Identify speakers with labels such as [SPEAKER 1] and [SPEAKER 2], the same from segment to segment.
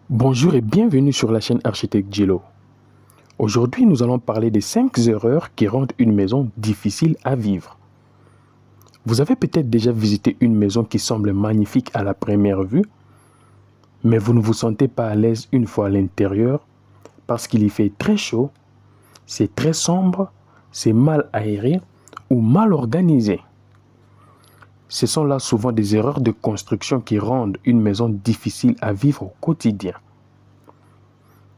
[SPEAKER 1] Bonjour et bienvenue sur la chaîne Architecte Gilo. Aujourd'hui, nous allons parler des 5 erreurs qui rendent une maison difficile à vivre. Vous avez peut-être déjà visité une maison qui semble magnifique à la première vue, mais vous ne vous sentez pas à l'aise une fois à l'intérieur parce qu'il y fait très chaud, c'est très sombre, c'est mal aéré ou mal organisé. Ce sont là souvent des erreurs de construction qui rendent une maison difficile à vivre au quotidien.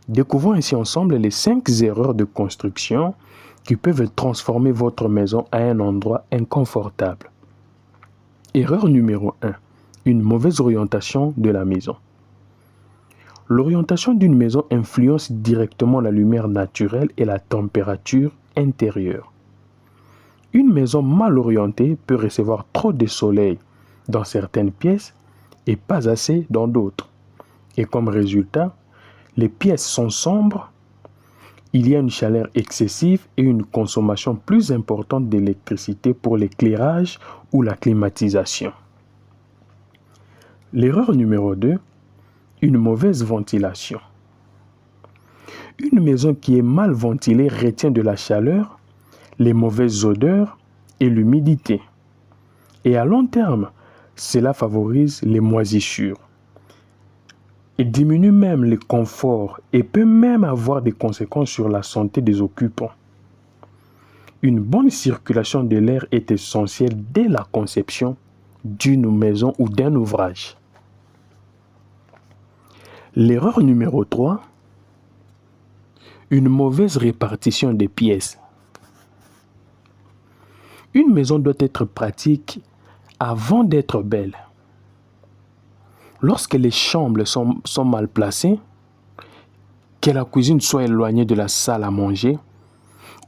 [SPEAKER 1] Découvrons ainsi ensemble les 5 erreurs de construction qui peuvent transformer votre maison à un endroit inconfortable. Erreur numéro 1. Une mauvaise orientation de la maison. L'orientation d'une maison influence directement la lumière naturelle et la température intérieure. Une maison mal orientée peut recevoir trop de soleil dans certaines pièces et pas assez dans d'autres. Et comme résultat, les pièces sont sombres, il y a une chaleur excessive et une consommation plus importante d'électricité pour l'éclairage ou la climatisation. L'erreur numéro 2, une mauvaise ventilation. Une maison qui est mal ventilée retient de la chaleur, les mauvaises odeurs et l'humidité. Et à long terme, cela favorise les moisissures. Et diminue même le confort et peut même avoir des conséquences sur la santé des occupants. Une bonne circulation de l'air est essentielle dès la conception d'une maison ou d'un ouvrage. L'erreur numéro 3, une mauvaise répartition des pièces. Une maison doit être pratique avant d'être belle. Lorsque les chambres sont mal placées, que la cuisine soit éloignée de la salle à manger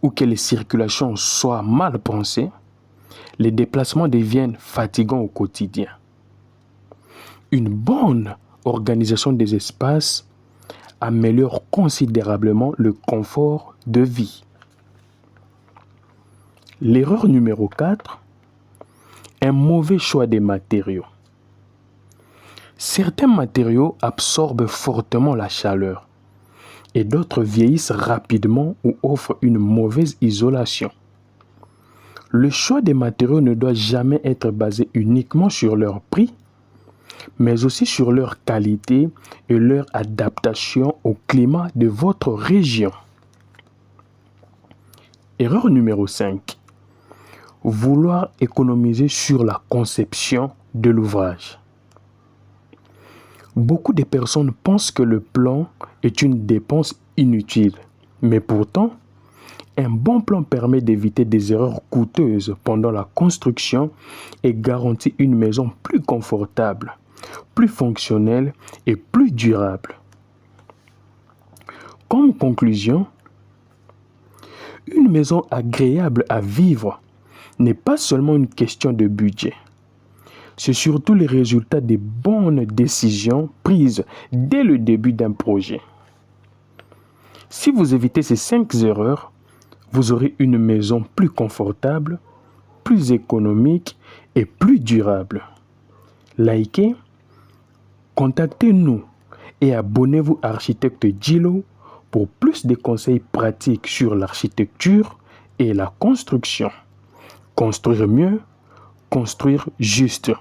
[SPEAKER 1] ou que les circulations soient mal pensées, les déplacements deviennent fatigants au quotidien. Une bonne organisation des espaces améliore considérablement le confort de vie. L'erreur numéro 4, un mauvais choix des matériaux. Certains matériaux absorbent fortement la chaleur et d'autres vieillissent rapidement ou offrent une mauvaise isolation. Le choix des matériaux ne doit jamais être basé uniquement sur leur prix, mais aussi sur leur qualité et leur adaptation au climat de votre région. Erreur numéro 5. Vouloir économiser sur la conception de l'ouvrage. Beaucoup de personnes pensent que le plan est une dépense inutile, mais pourtant, un bon plan permet d'éviter des erreurs coûteuses pendant la construction et garantit une maison plus confortable, plus fonctionnelle et plus durable. Comme conclusion, une maison agréable à vivre n'est pas seulement une question de budget. C'est surtout le résultat des bonnes décisions prises dès le début d'un projet. Si vous évitez ces 5 erreurs, vous aurez une maison plus confortable, plus économique et plus durable. Likez, contactez-nous et abonnez-vous à Architecte Gilo pour plus de conseils pratiques sur l'architecture et la construction. Construire mieux, construire juste.